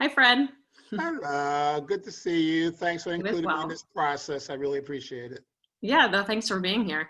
Hi, Fred. Hello, good to see you. Thanks for You as including me in well. this process. I really appreciate it. Yeah, no, thanks for being here.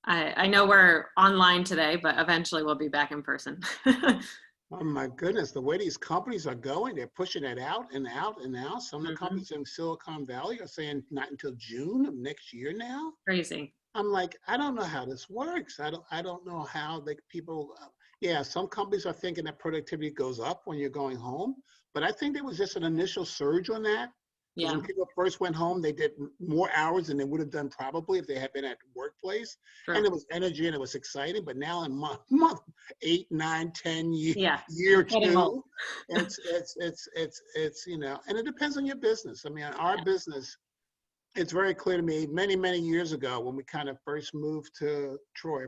I know we're online today, but eventually we'll be back in person. Oh my goodness, the way these companies are going, they're pushing it out and out and out. Some of the hmm companies in Silicon Valley are saying not until June of next year now. Crazy. I'm like, I don't know how this works. I don't know how people, yeah, some companies are thinking that productivity goes up when you're going home, but I think there was just an initial surge on that because when Yeah, people first went home, they did more hours than they would have done probably if they had been at the workplace, and true. there was energy and it was exciting. But now in month 8, 9, 10, Yeah, year getting old. two, it's and it depends on your business. I mean, our Yeah. business, it's very clear to me many, many years ago when we kind of first moved to Troy.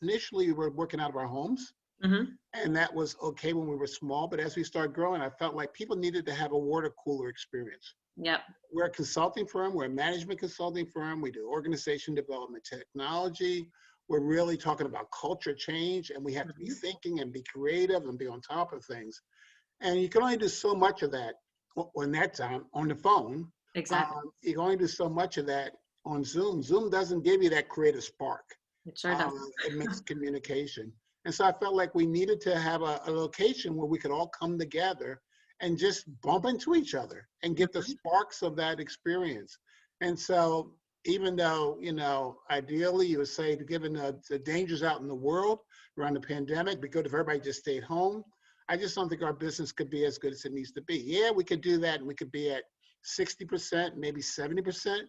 Initially, we were working out of our homes, hmm and that was okay when we were small. But as we started growing, I felt like people needed to have a water cooler experience. Yep. We're a consulting firm, we're a management consulting firm, we do organization development technology. We're really talking about culture change, and we have to be hmm thinking and be creative and be on top of things. And you can only do so much of that on that time on the phone. Exactly. You can only do so much of that on Zoom. Zoom doesn't give you that creative spark. It sure does. It makes communication. And so I felt like we needed to have a location where we could all come together and just bump into each other and get the hmm sparks of that experience. And so even though, ideally you would say, given the dangers out in the world around the pandemic, it'd be good if everybody just stayed home. I just don't think our business could be as good as it needs to be. Yeah, we could do that, and we could be at 60%, maybe 70%,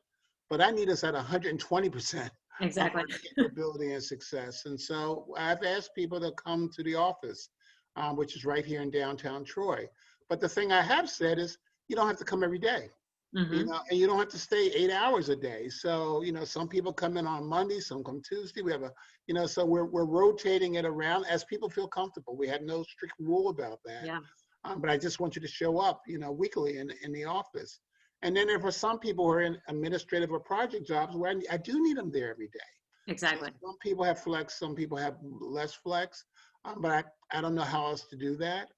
but I need us at 120% of Exactly. our capability and success. And so I've asked people to come to the office, which is right here in downtown Troy. But the thing I have said is, you don't have to come every day, hmm and you don't have to stay 8 hours a day. So, some people come in on Monday, some come Tuesday. We have so we're rotating it around as people feel comfortable. We have no strict rule about that. Yeah, But I just want you to show up, weekly in the office. And then there are some people who are in administrative or project jobs where I do need them there every day. So exactly. some people have flex, some people have less flex, but I don't know how else to do that.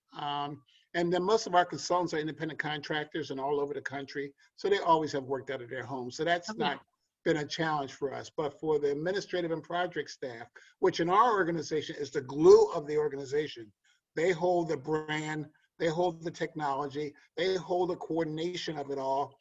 And then most of our consultants are independent contractors and all over the country, so they always have worked out of their homes. So Oh, that's yeah. not been a challenge for us. But for the administrative and project staff, which in our organization is the glue of the organization, they hold the brand, they hold the technology, they hold the coordination of it all,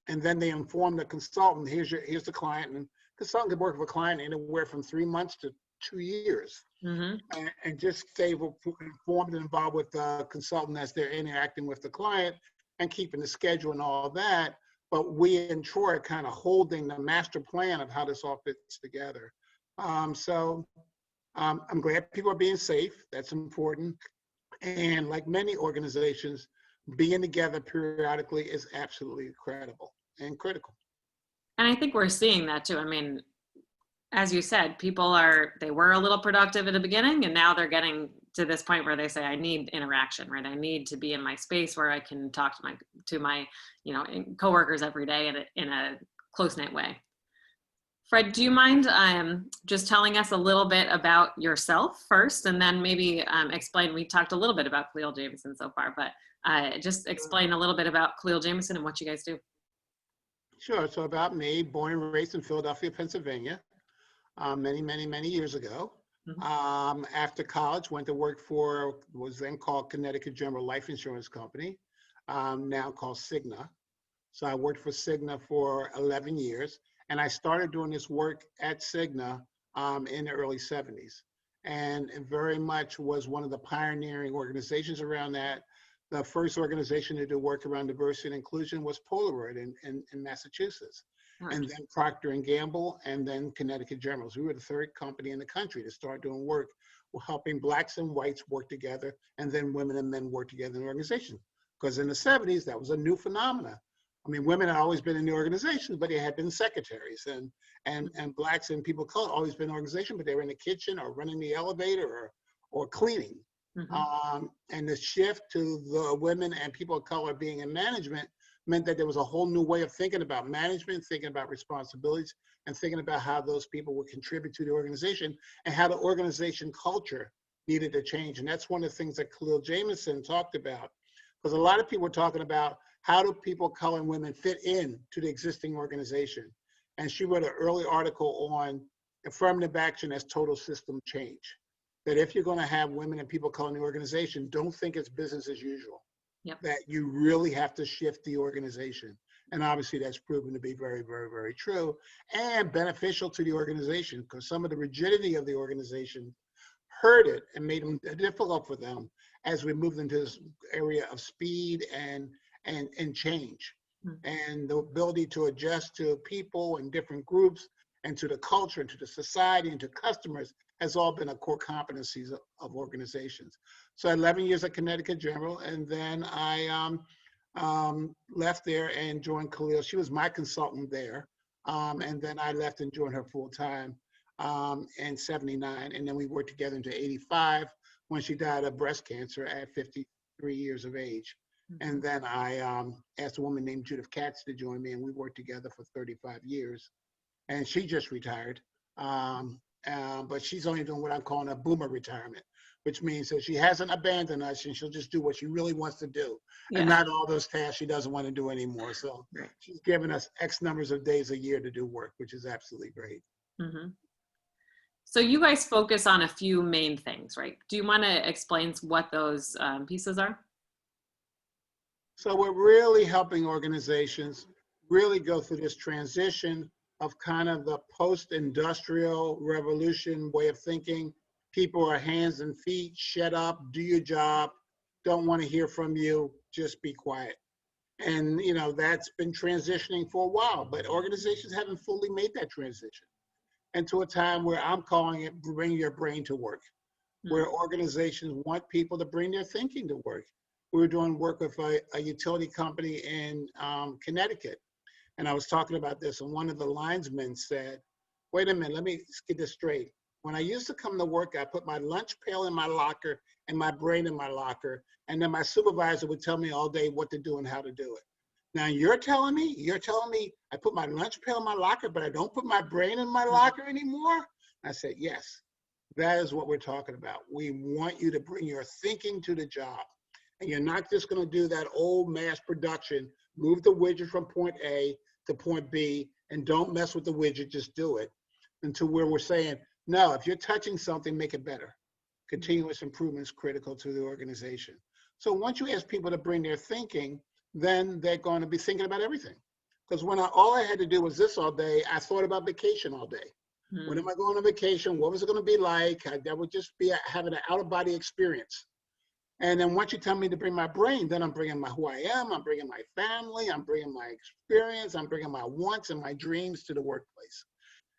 and then they inform the consultant, here's the client, and consultant could work with a client anywhere from 3 months to 2 years, hmm and just stay informed and involved with the consultant as they're interacting with the client and keeping the schedule and all that. But we in Troy are kind of holding the master plan of how this all fits together. I'm glad people are being safe. That's important. And like many organizations, being together periodically is absolutely incredible and critical. And I think we're seeing that too. I mean, as you said, they were a little productive at the beginning, and now they're getting to this point where they say, I need interaction, right? I need to be in my space where I can talk to my coworkers every day in a close knit way. Fred, do you mind just telling us a little bit about yourself first, and then maybe explain? We talked a little bit about Kaleel Jaminson so far, but just explain a little bit about Kaleel Jaminson and what you guys do. Sure. So about me, born and raised in Philadelphia, Pennsylvania, many, many, many years ago. Mhm. After college, went to work for what was then called Connecticut General Life Insurance Company, now called Cigna. So I worked for Cigna for 11 years, and I started doing this work at Cigna in the early 70s. And it very much was one of the pioneering organizations around that. The first organization to do work around diversity and inclusion was Polaroid in Massachusetts, Oh, and then Procter and Gamble, and then Connecticut Generals. We were the third company in the country to start doing work, helping blacks and whites work together, and then women and men work together in an organization. Because in the 70s, that was a new phenomenon. I mean, women had always been in the organizations, but they had been secretaries, and blacks and people of color always been in organization, but they were in the kitchen or running the elevator or cleaning. mhm. And the shift to the women and people of color being in management meant that there was a whole new way of thinking about management, thinking about responsibilities, and thinking about how those people would contribute to the organization and how the organization culture needed to change. And that's one of the things that Kaleel Jaminson talked about. Because a lot of people are talking about how do people of color and women fit in to the existing organization. And she wrote an early article on affirmative action as total system change. That if you're going to have women and people of color in the organization, don't think it's business as usual. Yep. That you really have to shift the organization. And obviously that's proven to be very, very, very true and beneficial to the organization, because some of the rigidity of the organization hurt it and made it difficult for them as we moved into this area of speed and change. And the ability to adjust to people and different groups and to the culture and to the society and to customers has all been a core competencies of organizations. So 11 years at Connecticut General, and then I left there and joined Kaleel. She was my consultant there. And then I left and joined her full time in 79. And then we worked together into 85 when she died of breast cancer at 53 years of age. And then I asked a woman named Judith Katz to join me, and we worked together for 35 years. And she just retired. But she's only doing what I'm calling a boomer retirement, which means that she hasn't abandoned us and she'll just do what she really wants to do, and not all those tasks she doesn't want to do anymore. So she's given us X numbers of days a year to do work, which is absolutely great. Mm-hmm. So you guys focus on a few main things, right? Do you want to explain what those pieces are? So we're really helping organizations really go through this transition of kind of the post-industrial revolution way of thinking. People are hands and feet, shut up, do your job, don't want to hear from you, just be quiet. And you know, that's been transitioning for a while, but organizations haven't fully made that transition into a time where I'm calling it bring your brain to work, where organizations want people to bring their thinking to work. We were doing work with a utility company in Connecticut. And I was talking about this, and one of the linesmen said, wait a minute, let me get this straight. When I used to come to work, I put my lunch pail in my locker and my brain in my locker, and then my supervisor would tell me all day what to do and how to do it. Now you're telling me I put my lunch pail in my locker, but I don't put my brain in my locker anymore? I said, yes, that is what we're talking about. We want you to bring your thinking to the job. And you're not just going to do that old mass production, move the widget from point A to point B, and don't mess with the widget, just do it. Until where we're saying, no, if you're touching something, make it better. Continuous improvement is critical to the organization. So once you ask people to bring their thinking, then they're going to be thinking about everything. Because when all I had to do was this all day, I thought about vacation all day. When am I going on vacation? What was it going to be like? That would just be having an out-of-body experience. And then once you tell me to bring my brain, then I'm bringing who I am, I'm bringing my family, I'm bringing my experience, I'm bringing my wants and my dreams to the workplace.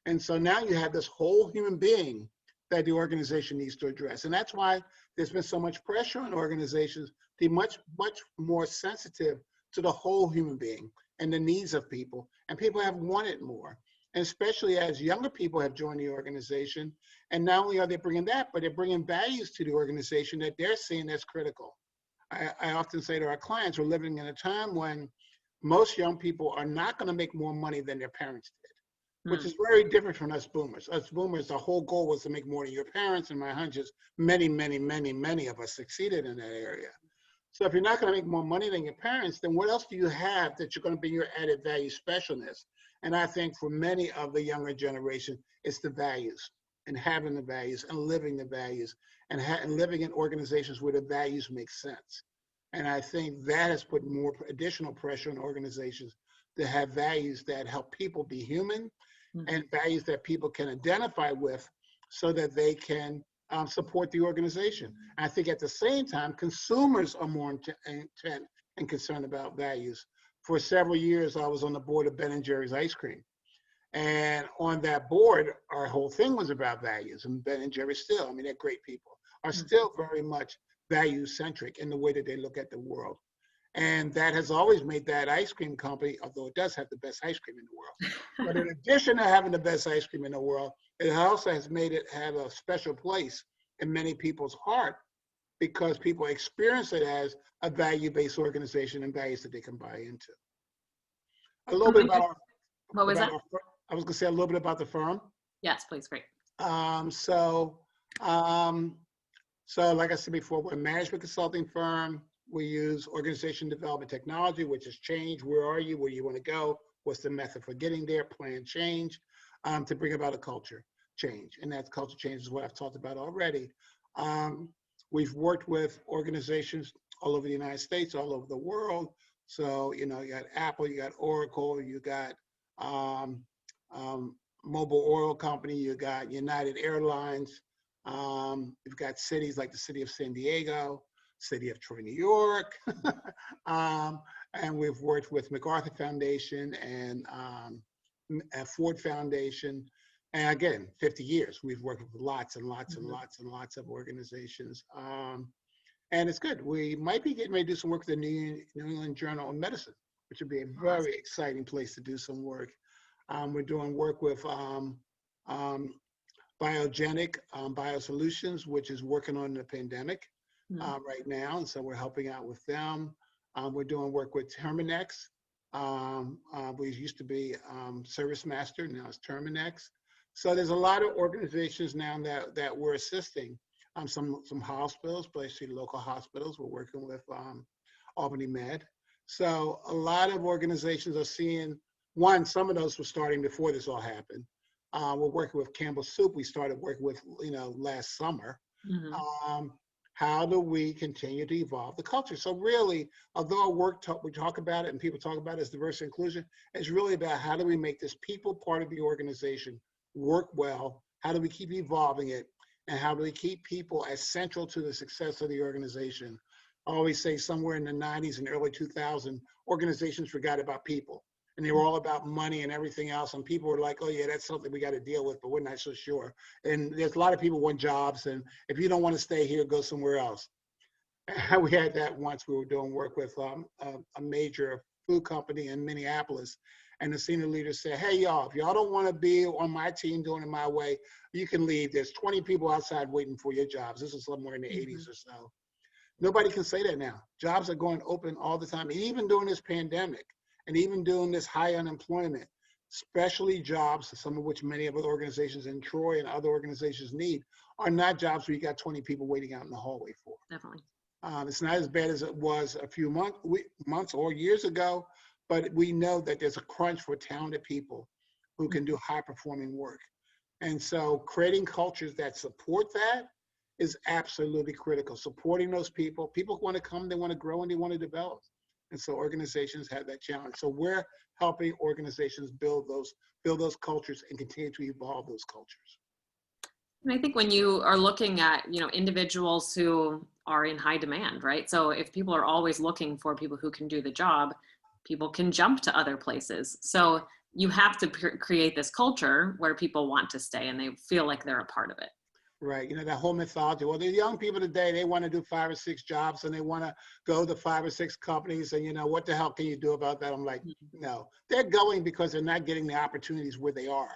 And so now you have this whole human being that the organization needs to address. And that's why there's been so much pressure on organizations to be much, much more sensitive to the whole human being and the needs of people. And people have wanted more. And especially as younger people have joined the organization, and not only are they bringing that, but they're bringing values to the organization that they're seeing as critical. I often say to our clients, we're living in a time when most young people are not going to make more money than their parents did, which is very different from us boomers. Us boomers, the whole goal was to make more than your parents, and my hunch is many, many, many, many of us succeeded in that area. So if you're not going to make more money than your parents, then what else do you have that you're going to bring your added value specialness? And I think for many of the younger generation, it's the values and having the values and living the values and living in organizations where the values make sense. And I think that has put more additional pressure on organizations to have values that help people be human and values that people can identify with so that they can support the organization. I think at the same time, consumers are more intent and concerned about values. For several years, I was on the board of Ben & Jerry's ice cream. And on that board, our whole thing was about values. And Ben & Jerry still, I mean, they're great people, are still very much value-centric in the way that they look at the world. And that has always made that ice cream company, although it does have the best ice cream in the world. But in addition to having the best ice cream in the world, it also has made it have a special place in many people's heart because people experience it as a value-based organization and values that they can buy into. A little bit about what was that? I was going to say a little bit about the firm. Yes, please, great. So like I said before, we're a management consulting firm. We use organization development technology, which is change. Where are you? Where you want to go? What's the method for getting there? Plan change, to bring about a culture change. And that culture change is what I've talked about already. We've worked with organizations all over the United States, all over the world. So, you got Apple, you got Oracle, you got Mobile Oil Company, you got United Airlines. You've got cities like the city of San Diego, city of Troy, New York. And we've worked with MacArthur Foundation and Ford Foundation. And again, 50 years, we've worked with lots and lots and lots and lots of organizations. And it's good. We might be getting ready to do some work with the New England Journal of Medicine, which would be a very exciting place to do some work. We're doing work with Biogenic Biosolutions, which is working on the pandemic right now. And so we're helping out with them. We're doing work with Terminex. We used to be Service Master, now it's Terminex. So there's a lot of organizations now that we're assisting. Some hospitals, especially local hospitals. We're working with Albany Med. So a lot of organizations are seeing, some of those were starting before this all happened. We're working with Campbell Soup. We started working with, last summer. How do we continue to evolve the culture? So really, although we talk about it and people talk about it as diversity and inclusion, it's really about how do we make this people part of the organization work well? How do we keep evolving it? And how do we keep people as central to the success of the organization? I always say somewhere in the 90s and early 2000s, organizations forgot about people. And they were all about money and everything else. And people were like, oh yeah, that's something we got to deal with, but we're not so sure. And there's a lot of people want jobs. And if you don't want to stay here, go somewhere else. We had that once. We were doing work with a major food company in Minneapolis. And the senior leader said, hey, y'all, if y'all don't want to be on my team doing it my way, you can leave. There's 20 people outside waiting for your jobs. This was somewhere in the 80s or so. Nobody can say that now. Jobs are going open all the time. And even during this pandemic, and even during this high unemployment, especially jobs, some of which many of the organizations in Troy and other organizations need, are not jobs where you got 20 people waiting out in the hallway for. Definitely. It's not as bad as it was a few months or years ago, but we know that there's a crunch for talented people who can do high performing work. And so creating cultures that support that is absolutely critical. Supporting those people want to come, they want to grow, and they want to develop. And so organizations have that challenge. So we're helping organizations build those cultures and continue to evolve those cultures. And I think when you are looking at, individuals who are in high demand, right? So if people are always looking for people who can do the job, people can jump to other places. So you have to create this culture where people want to stay and they feel like they're a part of it. Right. That whole mythology. Well, the young people today, they want to do 5 or 6 jobs and they want to go to 5 or 6 companies. And, what the hell can you do about that? I'm like, no, they're going because they're not getting the opportunities where they are.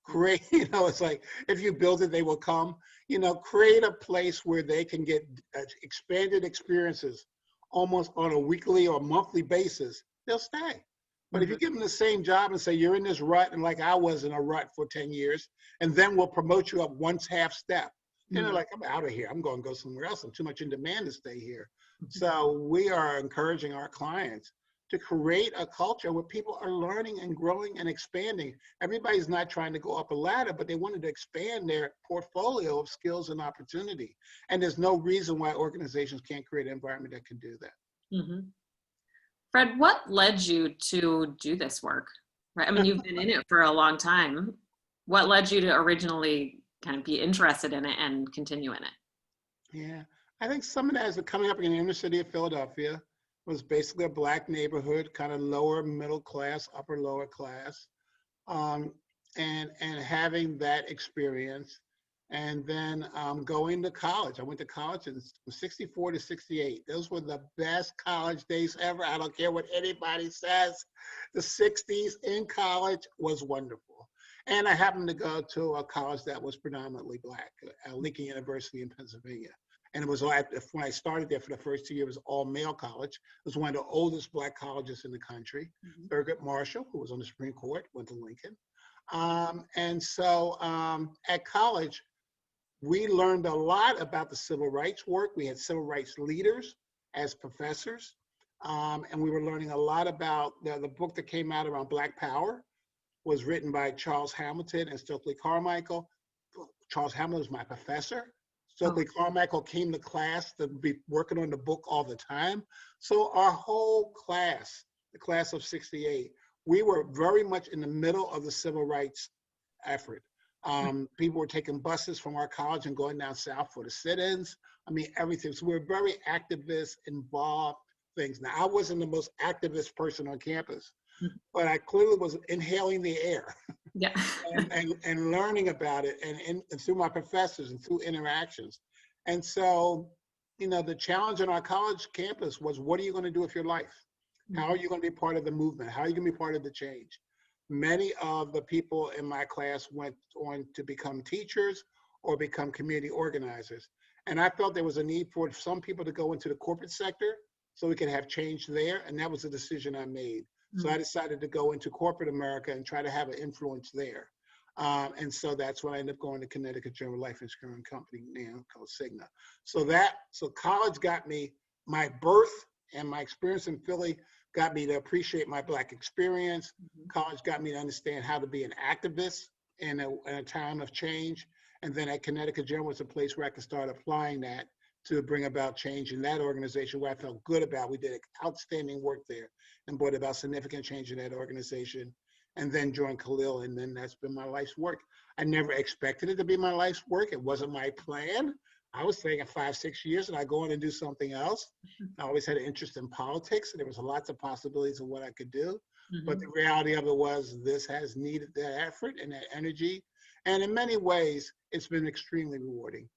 Create, it's like, if you build it, they will come. Create a place where they can get expanded experiences almost on a weekly or monthly basis. They'll stay. But if you give them the same job and say, you're in this rut, and like I was in a rut for 10 years, and then we'll promote you up one half step, then they're like, I'm out of here. I'm going to go somewhere else. I'm too much in demand to stay here. So we are encouraging our clients to create a culture where people are learning and growing and expanding. Everybody's not trying to go up a ladder, but they wanted to expand their portfolio of skills and opportunity. And there's no reason why organizations can't create an environment that can do that. Mm-hmm. Fred, what led you to do this work? Right? I mean, you've been in it for a long time. What led you to originally kind of be interested in it and continue in it? Yeah, I think some of that is coming up in the inner city of Philadelphia. It was basically a Black neighborhood, kind of lower middle class, upper lower class, and having that experience. And then going to college. I went to college in 64 to 68. Those were the best college days ever. I don't care what anybody says. The 60s in college was wonderful. And I happened to go to a college that was predominantly Black, Lincoln University in Pennsylvania. And it was when I started there for the first 2 years, it was all male college. It was one of the oldest Black colleges in the country. Thurgood Marshall, who was on the Supreme Court, went to Lincoln. And so at college, we learned a lot about the civil rights work. We had civil rights leaders. as professors. And we were learning a lot about the book that came out around Black Power was written by Charles Hamilton and Stokely Carmichael. Charles Hamilton was my professor. Stokely Carmichael came to class to be working on the book all the time. So our whole class, the class of 68, we were very much in the middle of the civil rights effort. People were taking buses from our college and going down south for the sit-ins. I mean, everything. So we were very activist, involved things. Now, I wasn't the most activist person on campus, but I clearly was inhaling the air. Yeah. and learning about it and through my professors and through interactions. And so, you know, the challenge on our college campus was, what are you going to do with your life? How are you going to be part of the movement? How are you going to be part of the change? Many of the people in my class went on to become teachers or become community organizers. And I felt there was a need for some people to go into the corporate sector so we could have change there. And that was a decision I made. So I decided to go into corporate America and try to have an influence there. And so that's when I ended up going to Connecticut General Life Insurance Company, now called Cigna. So college got me, my birth and my experience in Philly got me to appreciate my Black experience. College got me to understand how to be an activist in a time of change. And then at Connecticut General was a place where I could start applying that to bring about change in that organization where I felt good about. We did outstanding work there and brought about significant change in that organization. And then joined Kaleel, and then that's been my life's work. I never expected it to be my life's work. It wasn't my plan. I was thinking 5, 6 years and I go on and do something else. I always had an interest in politics, and there was lots of possibilities of what I could do. But the reality of it was this has needed that effort and that energy. And in many ways, it's been extremely rewarding.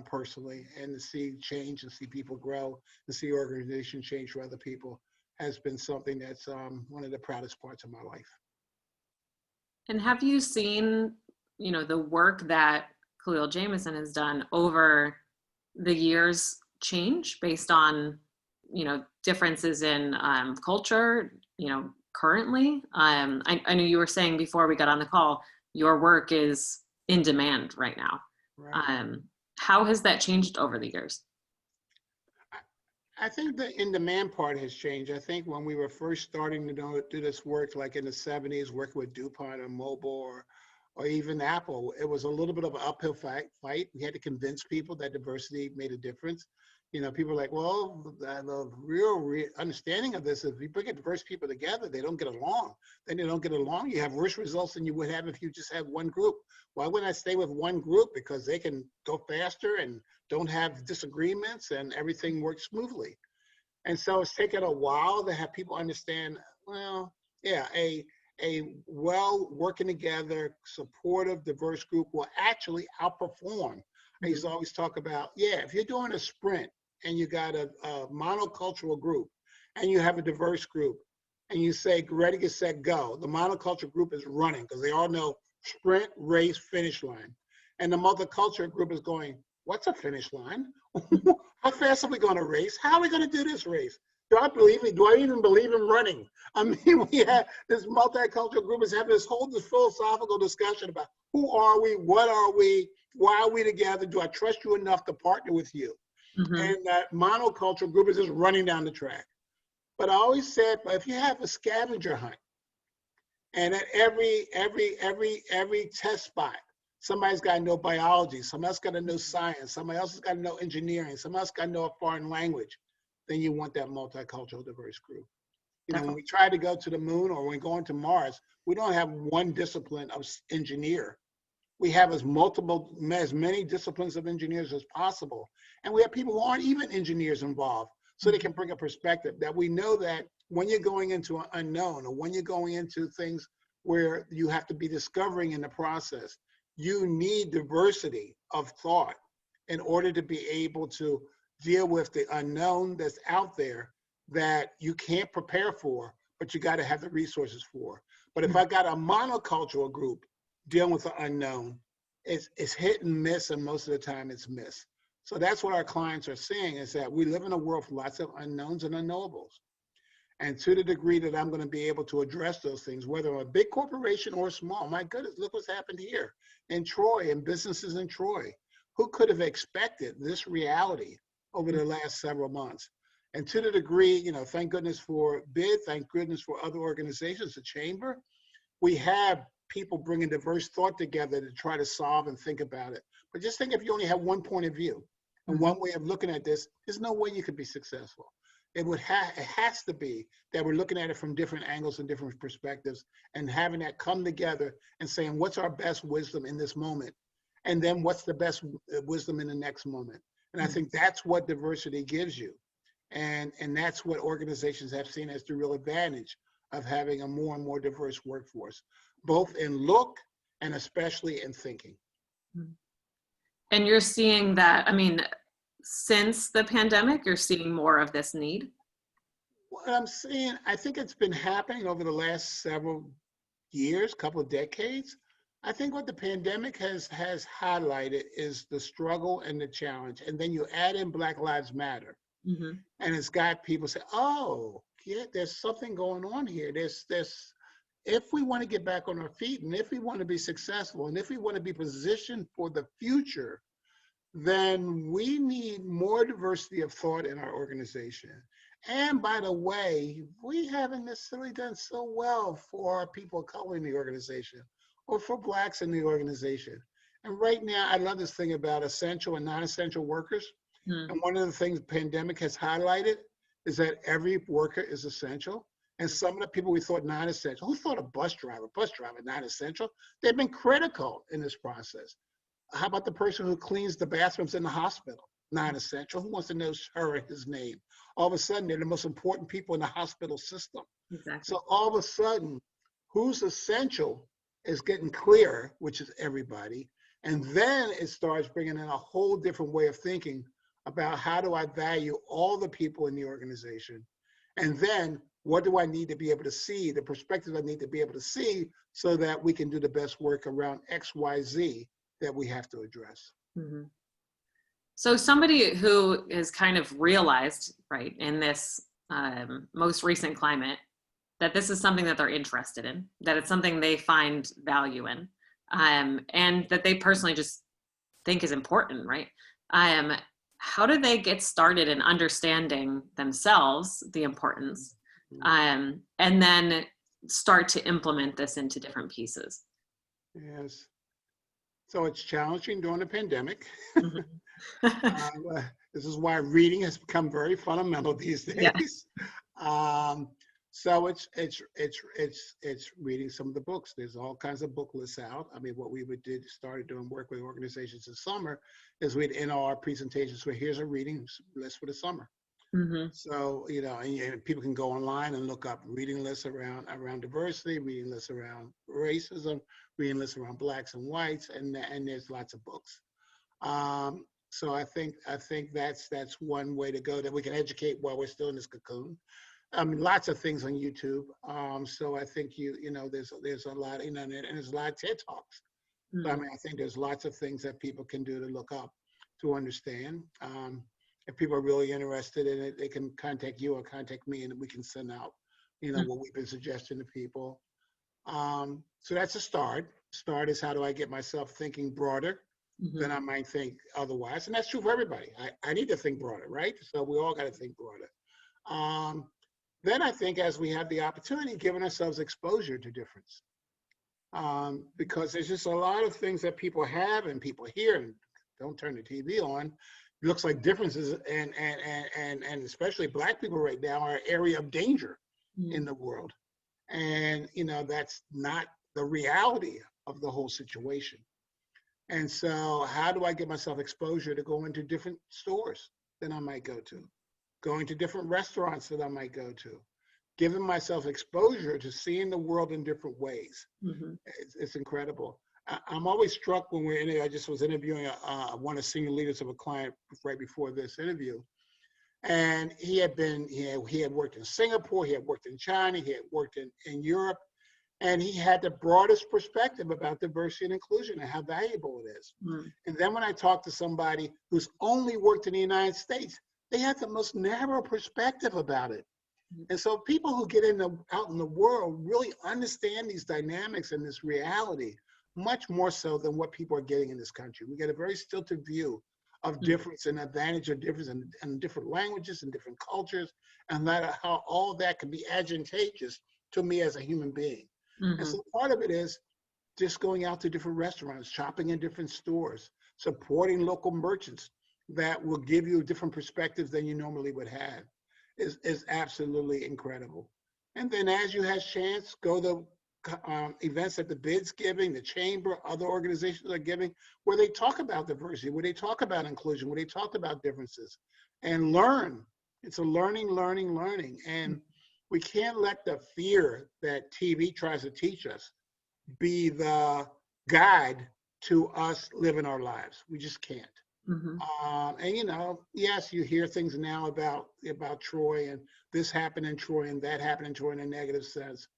Personally, and to see change and see people grow and see organization change for other people has been something that's one of the proudest parts of my life. And have you seen, you know, the work that Kaleel Jaminson has done over the years change based on, you know, differences in culture, you know, currently? I know you were saying before we got on the call, your work is in demand right now. Right. How has that changed over the years? I think the in-demand part has changed. I think when we were first starting to do this work, like in the 70s, working with DuPont or Mobil or even Apple, it was a little bit of an uphill fight. We had to convince people that diversity made a difference. You know, people are like, well, the real understanding of this is if you bring diverse people together, they don't get along. Then they don't get along. You have worse results than you would have if you just had one group. Why wouldn't I stay with one group? Because they can go faster and don't have disagreements and everything works smoothly. And so it's taken a while to have people understand, well, yeah, a well working together, supportive, diverse group will actually outperform. I used to always talk about, yeah, if you're doing a sprint and you got a monocultural group and you have a diverse group and you say, ready, get set, go. The monocultural group is running because they all know sprint, race, finish line. And the multicultural group is going, what's a finish line? How fast are we going to race? How are we going to do this race? Do I believe it? Do I even believe in running? I mean, we have this multicultural group is having this whole philosophical discussion about who are we? What are we? Why are we together? Do I trust you enough to partner with you? And that monocultural group is just running down the track. But I always said, but if you have a scavenger hunt, and at every test spot, somebody's got to know biology, somebody else got to know science, somebody else has got to know engineering, somebody else got to know a foreign language, then you want that multicultural diverse group. You know, when we try to go to the moon or when we go into Mars, we don't have one discipline of engineer. We have as many disciplines of engineers as possible. And we have people who aren't even engineers involved, so they can bring a perspective that we know that when you're going into an unknown or when you're going into things where you have to be discovering in the process, you need diversity of thought in order to be able to deal with the unknown that's out there that you can't prepare for, but you got to have the resources for. But if I got a monocultural group dealing with the unknown, it's hit and miss, and most of the time it's miss. So that's what our clients are seeing, is that we live in a world with lots of unknowns and unknowables. And to the degree that I'm going to be able to address those things, whether I'm a big corporation or small, my goodness, look what's happened here in Troy and businesses in Troy. Who could have expected this reality over the last several months? And to the degree, thank goodness for BID, thank goodness for other organizations, the Chamber, we have people bringing diverse thought together to try to solve and think about it. But just think if you only have one point of view and one way of looking at this, there's no way you could be successful. It has to be that we're looking at it from different angles and different perspectives and having that come together and saying, what's our best wisdom in this moment? And then what's the best wisdom in the next moment? And I think that's what diversity gives you. And that's what organizations have seen as the real advantage of having a more and more diverse workforce, both in look and especially in thinking. And you're seeing that, I mean, since the pandemic, you're seeing more of this need? What I'm seeing, I think it's been happening over the last several years, couple of decades. I think what the pandemic has highlighted is the struggle and the challenge. And then you add in Black Lives Matter. And it's got people say, oh, yeah, there's something going on here. There's if we want to get back on our feet and if we want to be successful and if we want to be positioned for the future, then we need more diversity of thought in our organization. And by the way, we haven't necessarily done so well for our people of color in the organization or for Blacks in the organization. And right now, I love this thing about essential and non-essential workers. And one of the things the pandemic has highlighted is that every worker is essential. And some of the people we thought non-essential, who thought a bus driver non-essential? They've been critical in this process. How about the person who cleans the bathrooms in the hospital? Non-essential. Who wants to know her or his name? All of a sudden, they're the most important people in the hospital system. Exactly. So all of a sudden, who's essential is getting clearer, which is everybody. And then it starts bringing in a whole different way of thinking about how do I value all the people in the organization? And then what do I need to be able to see, the perspective I need to be able to see so that we can do the best work around X, Y, Z that we have to address. So somebody who is kind of realized, right, in this most recent climate, that this is something that they're interested in, that it's something they find value in, and that they personally just think is important, right? How do they get started in understanding themselves, the importance, and then start to implement this into different pieces? Yes. So it's challenging during the pandemic. This is why reading has become very fundamental these days. Yeah. So it's reading some of the books. There's all kinds of book lists out. I mean, what we started doing work with organizations this summer is we'd end our presentations with, here's a reading list for the summer. So, and people can go online and look up reading lists around diversity, reading lists around racism, reading lists around Blacks and whites, and there's lots of books. So I think that's one way to go, that we can educate while we're still in this cocoon. I mean, lots of things on YouTube. So I think there's a lot, and there's a lot of TED Talks. So, I mean, I think there's lots of things that people can do to look up to understand. If people are really interested in it, they can contact you or contact me, and we can send out, what we've been suggesting to people. So that's a start. Start is, how do I get myself thinking broader than I might think otherwise? And that's true for everybody. I need to think broader, right? So we all got to think broader. Then I think, as we have the opportunity, giving ourselves exposure to difference. Because there's just a lot of things that people have and people hear, and don't turn the TV on. It looks like differences, and especially Black people right now are an area of danger in the world. And, that's not the reality of the whole situation. And so how do I get myself exposure to go into different stores than I might go to, going to different restaurants that I might go to, giving myself exposure to seeing the world in different ways? It's incredible. I'm always struck when I just was interviewing one of the senior leaders of a client right before this interview. And he had worked in Singapore, he had worked in China, he had worked in Europe, and he had the broadest perspective about diversity and inclusion and how valuable it is. And then when I talked to somebody who's only worked in the United States, they had the most narrow perspective about it. And so people who get out in the world really understand these dynamics and this reality much more so than what people are getting in this country. We get a very stilted view of difference and advantage of difference in different languages and different cultures, and that how all that can be advantageous to me as a human being. And Mm-hmm. so part of it is just going out to different restaurants, shopping in different stores, supporting local merchants that will give you different perspectives than you normally would have is absolutely incredible. And then as you have chance, go to events that the BID's giving, the chamber, other organizations are giving, where they talk about diversity, where they talk about inclusion, where they talk about differences, and learn. It's a learning. And we can't let the fear that TV tries to teach us be the guide to us living our lives. We just can't. Mm-hmm. And yes, you hear things now about Troy, and this happened in Troy and that happened in Troy in a negative sense.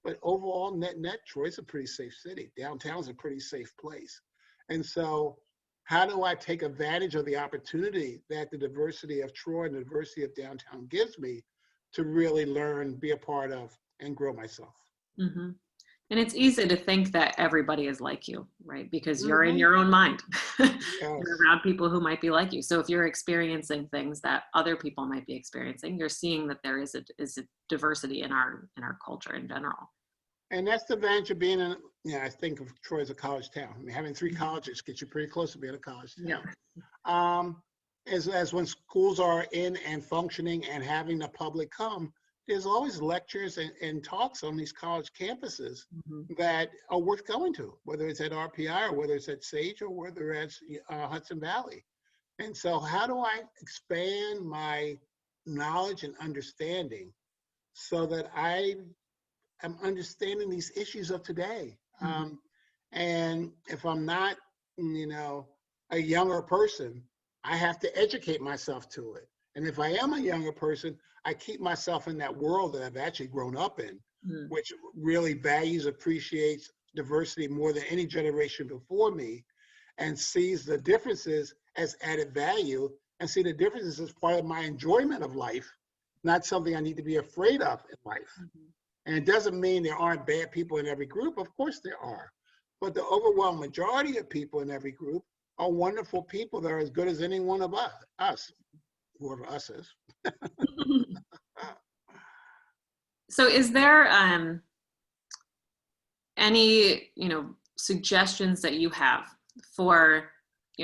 But overall, net, Troy's a pretty safe city. Downtown's a pretty safe place. And so how do I take advantage of the opportunity that the diversity of Troy and the diversity of downtown gives me to really learn, be a part of, and grow myself? Mm-hmm. And it's easy to think that everybody is like you, right? Because you're in Mm-hmm. your own mind. Yes. You're around people who might be like you. So if you're experiencing things that other people might be experiencing, you're seeing that there is a diversity in our culture in general. And that's the advantage of being in, I think of Troy as a college town. I mean, having 3 colleges gets you pretty close to being a college town. Yeah. As when schools are in and functioning and having the public come, there's always lectures and talks on these college campuses that are worth going to, whether it's at RPI or whether it's at Sage or whether it's Hudson Valley. And so how do I expand my knowledge and understanding so that I'm understanding these issues of today? And if I'm not, a younger person, I have to educate myself to it. And if I am a younger person, I keep myself in that world that I've actually grown up in, which really values, appreciates diversity more than any generation before me, and sees the differences as added value, and see the differences as part of my enjoyment of life, not something I need to be afraid of in life. And it doesn't mean there aren't bad people in every group. Of course there are. But the overwhelming majority of people in every group are wonderful people that are as good as any one of us, whoever us is. So is there any, suggestions that you have for,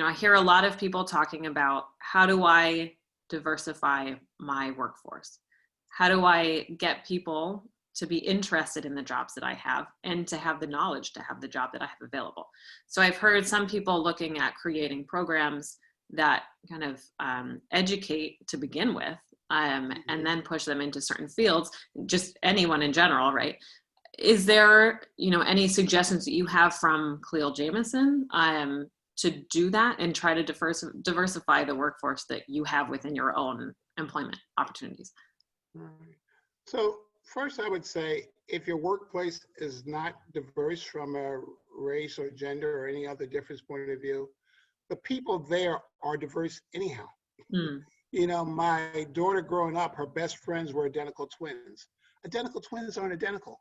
I hear a lot of people talking about, how do I diversify my workforce? How do I get people to be interested in the jobs that I have and to have the knowledge to have the job that I have available? So I've heard some people looking at creating programs that kind of educate to begin with, and then push them into certain fields, just anyone in general, right? Is there, any suggestions that you have from Kaleel Jaminson to do that and try to diversify the workforce that you have within your own employment opportunities? So first I would say, if your workplace is not diverse from a race or gender or any other difference point of view, the people there are diverse anyhow. My daughter growing up, her best friends were identical twins. Identical twins aren't identical.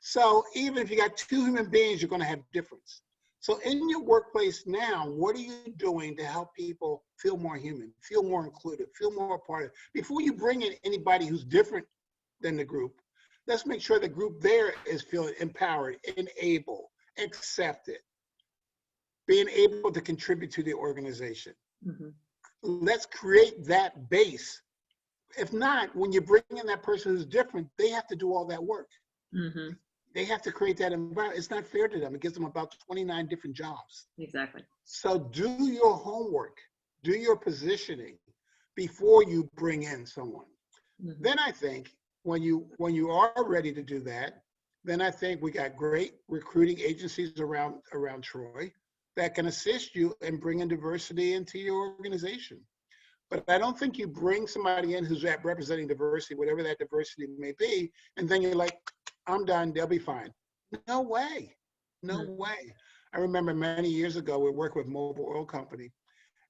So even if you got 2 human beings, you're going to have difference. So in your workplace now, what are you doing to help people feel more human, feel more included, feel more a part of it? Before you bring in anybody who's different than the group, let's make sure the group there is feeling empowered, enabled, accepted, being able to contribute to the organization. Let's create that base. If not, when you bring in that person who's different, they have to do all that work. They have to create that environment. It's not fair to them. It gives them about 29 different jobs. Exactly. So do your homework, do your positioning before you bring in someone. Then I think when you are ready to do that, then I think we got great recruiting agencies around Troy that can assist you in bringing diversity into your organization. But I don't think you bring somebody in who's representing diversity, whatever that diversity may be, and then you're like, I'm done, they'll be fine. No way. No way. I remember many years ago, we worked with Mobile Oil Company,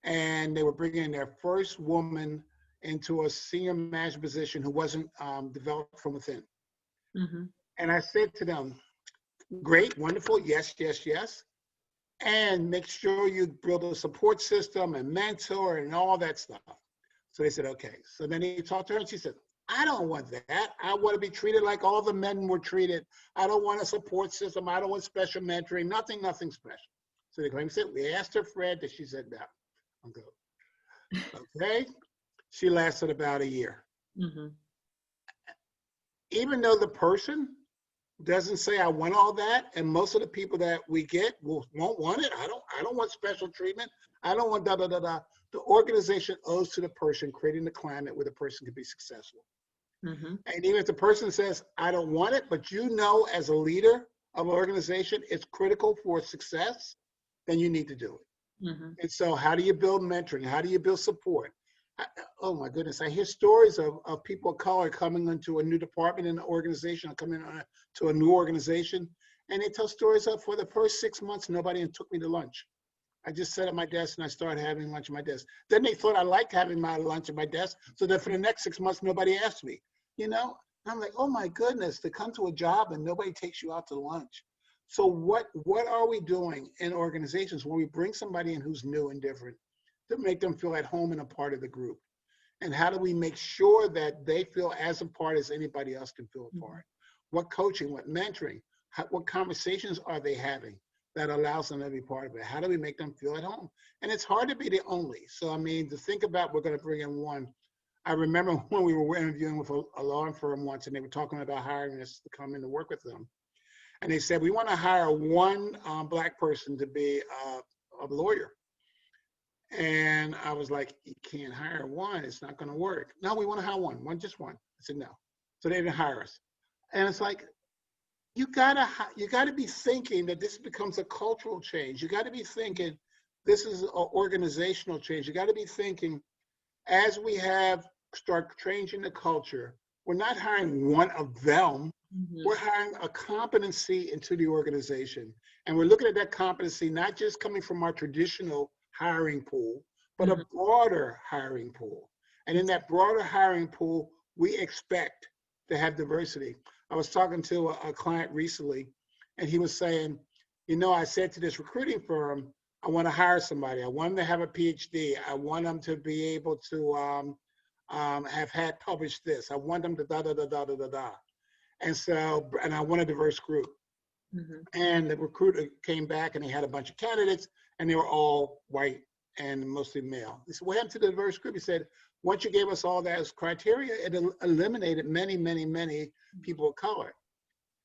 and they were bringing in their first woman into a senior management position who wasn't developed from within. And I said to them, great, wonderful, yes, yes, yes. and make sure you build a support system and mentor and all that stuff. So they said, okay. So then he talked to her and she said, I don't want that. I want to be treated like all the men were treated. I don't want a support system. I don't want special mentoring, nothing special. So they claimed, we asked her, Fred, and she said, no. I'm good. Okay. She lasted about a year. Mm-hmm. Even though the person doesn't say I want all that, and most of the people that we get won't want it. I don't want special treatment. I don't want da da da da. The organization owes to the person creating the climate where the person can be successful. Mm-hmm. And even if the person says I don't want it, but you know as a leader of an organization it's critical for success, then you need to do it. Mm-hmm. And so how do you build mentoring? How do you build support? Oh my goodness, I hear stories of people of color coming into a new department in the organization, or coming to a new organization, and they tell stories of, for the first 6 months, nobody took me to lunch. I just sat at my desk and I started having lunch at my desk. Then they thought I liked having my lunch at my desk, so that for the next 6 months, nobody asked me. You know, I'm like, oh my goodness, to come to a job and nobody takes you out to lunch. So what are we doing in organizations when we bring somebody in who's new and different to make them feel at home and a part of the group? And how do we make sure that they feel as a part as anybody else can feel a part? What coaching, what mentoring, what conversations are they having that allows them to be part of it? How do we make them feel at home? And it's hard to be the only. So, I mean, to think about, we're going to bring in one. I remember when we were interviewing with a law firm once, and they were talking about hiring us to come in to work with them. And they said, we want to hire one Black person to be a lawyer. And I was like, you can't hire one. It's not going to work. No, we want to hire one, just one. I said, no. So they didn't hire us. And it's like, you gotta be thinking that this becomes a cultural change. You got to be thinking this is an organizational change. You got to be thinking, as we start changing the culture, we're not hiring one of them. Mm-hmm. We're hiring a competency into the organization. And we're looking at that competency, not just coming from our traditional hiring pool, but a broader hiring pool. And in that broader hiring pool, we expect to have diversity. I was talking to a client recently, and he was saying, you know, I said to this recruiting firm, I want to hire somebody. I want them to have a PhD. I want them to be able to have had published this. I want them to da da da da da da da. And so, and I want a diverse group. Mm-hmm. And the recruiter came back and he had a bunch of candidates, and they were all white and mostly male. He said, what happened to the diverse group? He said, once you gave us all that as criteria, it eliminated many, many, many people of color.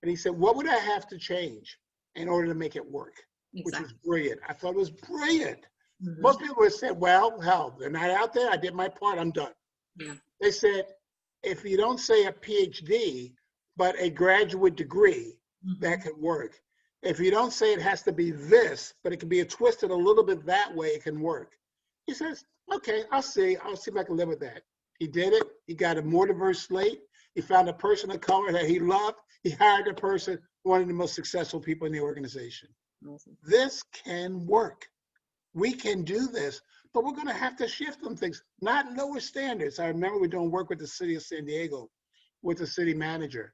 And he said, what would I have to change in order to make it work? Exactly. Which was brilliant. I thought it was brilliant. Mm-hmm. Most people would say, well, hell, they're not out there. I did my part. I'm done. Yeah. They said, if you don't say a PhD, but a graduate degree, mm-hmm. that could work. If you don't say it has to be this, but it can be twisted a little bit that way, it can work. He says, okay, I'll see if I can live with that. He did it. He got a more diverse slate. He found a person of color that he loved. He hired a person, one of the most successful people in the organization. Awesome. This can work. We can do this, but we're going to have to shift some things, not lower standards. I remember we doing work with the city of San Diego, with the city manager.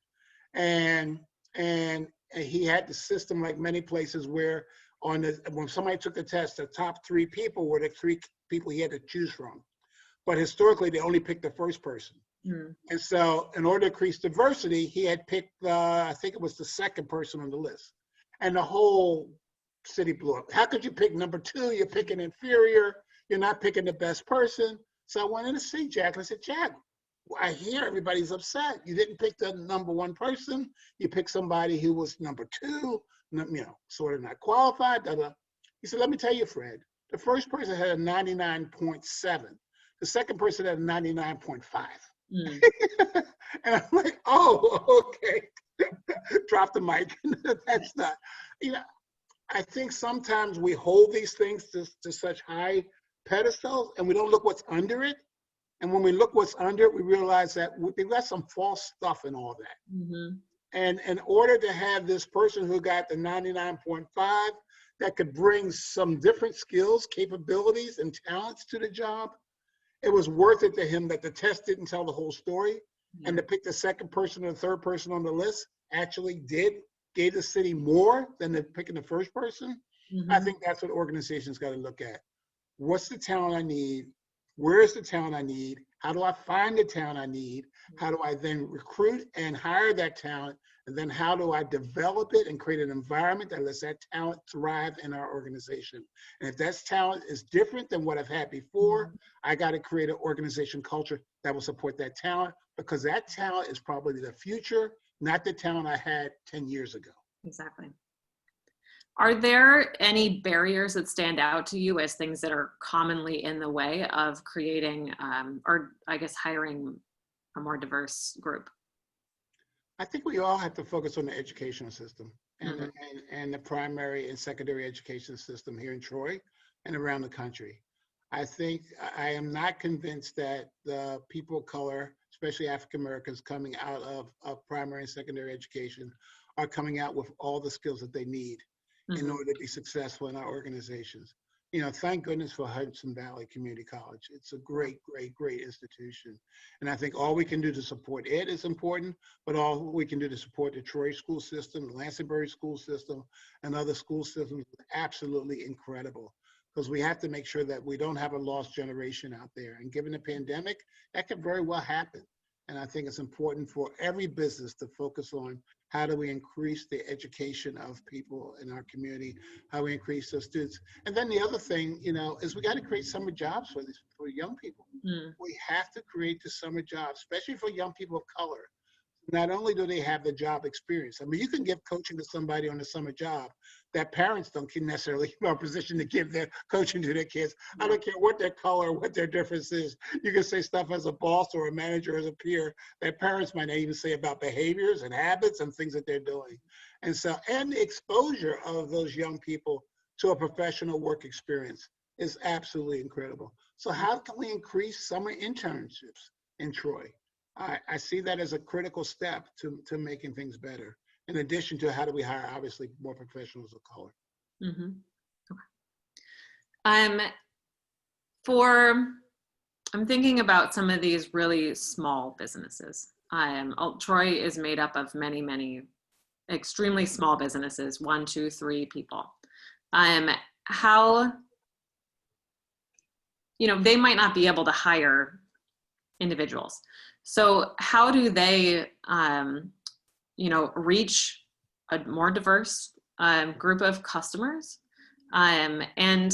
And he had the system, like many places, where when somebody took the test, the top 3 people were the 3 people he had to choose from. But historically, they only picked the first person. Mm. And so in order to increase diversity, he had picked, I think it was the second person on the list. And the whole city blew up. How could you pick number 2? You're picking inferior. You're not picking the best person. So I went in to see Jack, and I said, Jack, I hear everybody's upset. You didn't pick the number 1 person. You picked somebody who was number 2, sort of not qualified. Da, da. He said, let me tell you, Fred, the first person had a 99.7. The second person had a 99.5. Mm. And I'm like, oh, okay. Drop the mic. That's not, I think sometimes we hold these things to such high pedestals and we don't look what's under it. And when we look what's under it, we realize that we've got some false stuff in all that. Mm-hmm. And in order to have this person who got the 99.5 that could bring some different skills, capabilities, and talents to the job, it was worth it to him that the test didn't tell the whole story. Mm-hmm. And to pick the second person or the third person on the list actually gave the city more than picking the first person. I Mhm. think that's what organizations got to look at. What's the talent I need? Where is the talent I need? How do I find the talent I need? How do I then recruit and hire that talent? And then how do I develop it and create an environment that lets that talent thrive in our organization? And if that talent is different than what I've had before, Mhm. I got to create an organization culture that will support that talent, because that talent is probably the future, not the talent I had 10 years ago. Exactly. Are there any barriers that stand out to you as things that are commonly in the way of creating, or I guess hiring a more diverse group? I think we all have to focus on the educational system and, Mhm. and the primary and secondary education system here in Troy and around the country. I think I am not convinced that the people of color, especially African Americans coming out of primary and secondary education, are coming out with all the skills that they need in Mhm. order to be successful in our organizations. Thank goodness for Hudson Valley Community College. It's a great, great, great institution. And I think all we can do to support it is important, but all we can do to support the Troy school system, the Lansingburg school system, and other school systems is absolutely incredible. Because we have to make sure that we don't have a lost generation out there. And given the pandemic, that could very well happen. And I think it's important for every business to focus on how do we increase the education of people in our community, how we increase those students. And then the other thing, is we got to create summer jobs for young people. Mm. We have to create the summer jobs, especially for young people of color. Not only do they have the job experience, I mean, you can give coaching to somebody on a summer job that parents don't necessarily have a position to give their coaching to their kids. I Yeah. don't care what their color, what their difference is. You can say stuff as a boss or a manager, as a peer, that parents might not even say about behaviors and habits and things that they're doing. And so, and the exposure of those young people to a professional work experience is absolutely incredible. So how can we increase summer internships in Troy? I see that as a critical step to making things better. In addition to how do we hire, obviously, more professionals of color. Mhm. Um, for I'm thinking about some of these really small businesses. Troy is made up of many, many extremely small businesses, 1, 2, 3 people. Um, how, they might not be able to hire individuals. So how do they, reach a more diverse group of customers? And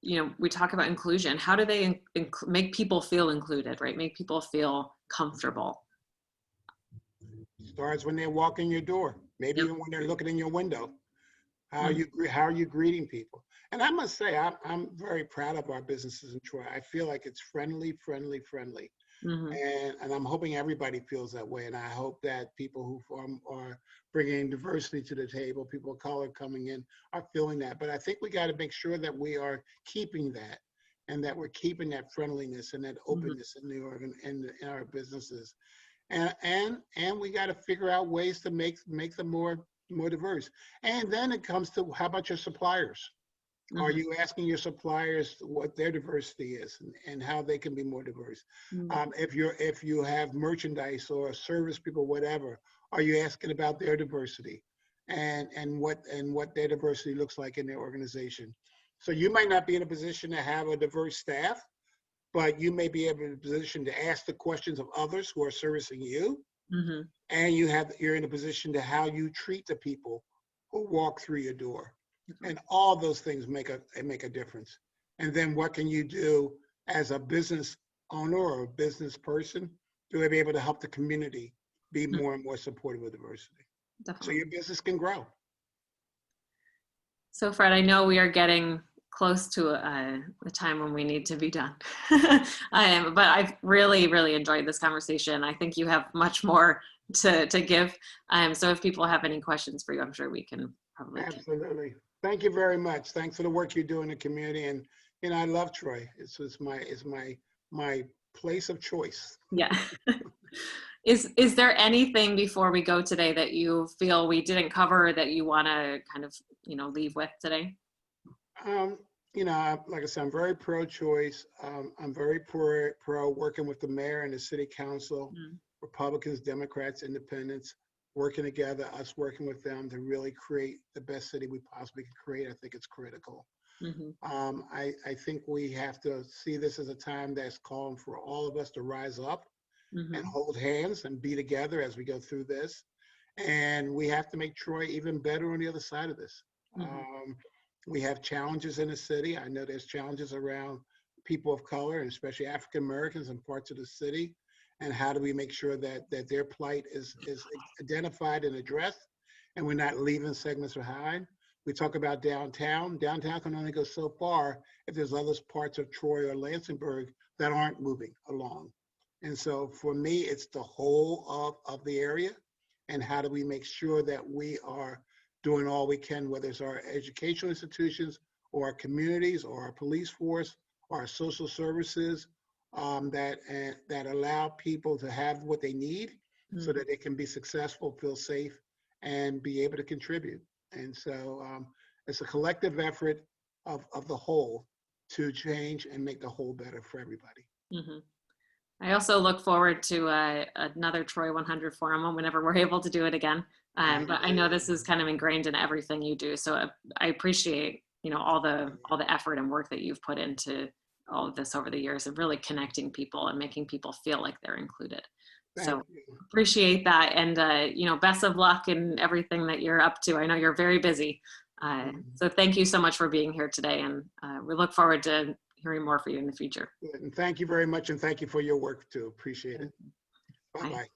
we talk about inclusion. How do they make people feel included, right? Make people feel comfortable. Starts when they walk in your door, maybe Yep. even when they're looking in your window. Mhm. How are you greeting people? And I must say, I'm very proud of our businesses in Troy. I feel like it's friendly, friendly, friendly. Mhm. And I'm hoping everybody feels that way. And I hope that people who are bringing diversity to the table, people of color coming in, are feeling that. But I think we got to make sure that we are keeping that, and that we're keeping that friendliness and that Mhm. openness in in our businesses. And we got to figure out ways to make them more diverse. And then it comes to, how about your suppliers? Are Mhm. you asking your suppliers what their diversity is, and how they can be more diverse? Mhm. If you have merchandise or service people, whatever, are you asking about their diversity, and what their diversity looks like in their organization? So you might not be in a position to have a diverse staff, but you may be in a position to ask the questions of others who are servicing you, Mhm. and you're in a position to how you treat the people who walk through your door. And all those things make a difference. And then what can you do as a business owner or a business person to be able to help the community be Mhm. more and more supportive of diversity, so Definitely. your business can grow? So Fred, I know we are getting close to the time when we need to be done. But I've really, really enjoyed this conversation. I think you have much more to give. So if people have any questions for you, I'm sure we can probably keep. Absolutely. Thank you very much. Thanks for the work you do in the community. And I love Troy. It's my place of choice. Yeah. Is there anything before we go today that you feel we didn't cover that you want to kind of, leave with today? Um, like I said, I'm very pro-choice. I'm very pro working with the mayor and the city council, Mm. Republicans, Democrats, Independents. working together, us working with them to really create the best city we possibly can create. I think it's critical. Mhm. I think we have to see this as a time that's calling for all of us to rise up and Mhm. hold hands and be together as we go through this. And we have to make Troy even better on the other side of this. Mhm. Um, we have challenges in the city. I know there's challenges around people of color, and especially African Americans in parts of the city. And how do we make sure that their plight is identified and addressed, and we're not leaving segments behind? We talk about downtown. Downtown can only go so far if there's other parts of Troy or Lansingburg that aren't moving along. And so for me, it's the whole of the area. And how do we make sure that we are doing all we can, whether it's our educational institutions or our communities or our police force or our social services, that allow people to have what they need so Mhm. that they can be successful, feel safe, and be able to contribute. And so it's a collective effort of the whole to change and make the whole better for everybody. Mhm. I also look forward to another Troy 100 forum whenever we're able to do it again. I But I know this is kind of ingrained in everything you do, so I appreciate, you know, all the effort and work that you've put into all of this over the years of really connecting people and making people feel like they're included. Thank So you. appreciate that, and you know, best of luck in everything that you're up to. I know you're very busy, so thank you so much for being here today, and we look forward to hearing more from you in the future. And thank you very much, and thank you for your work too. Appreciate it. Bye. Bye-bye.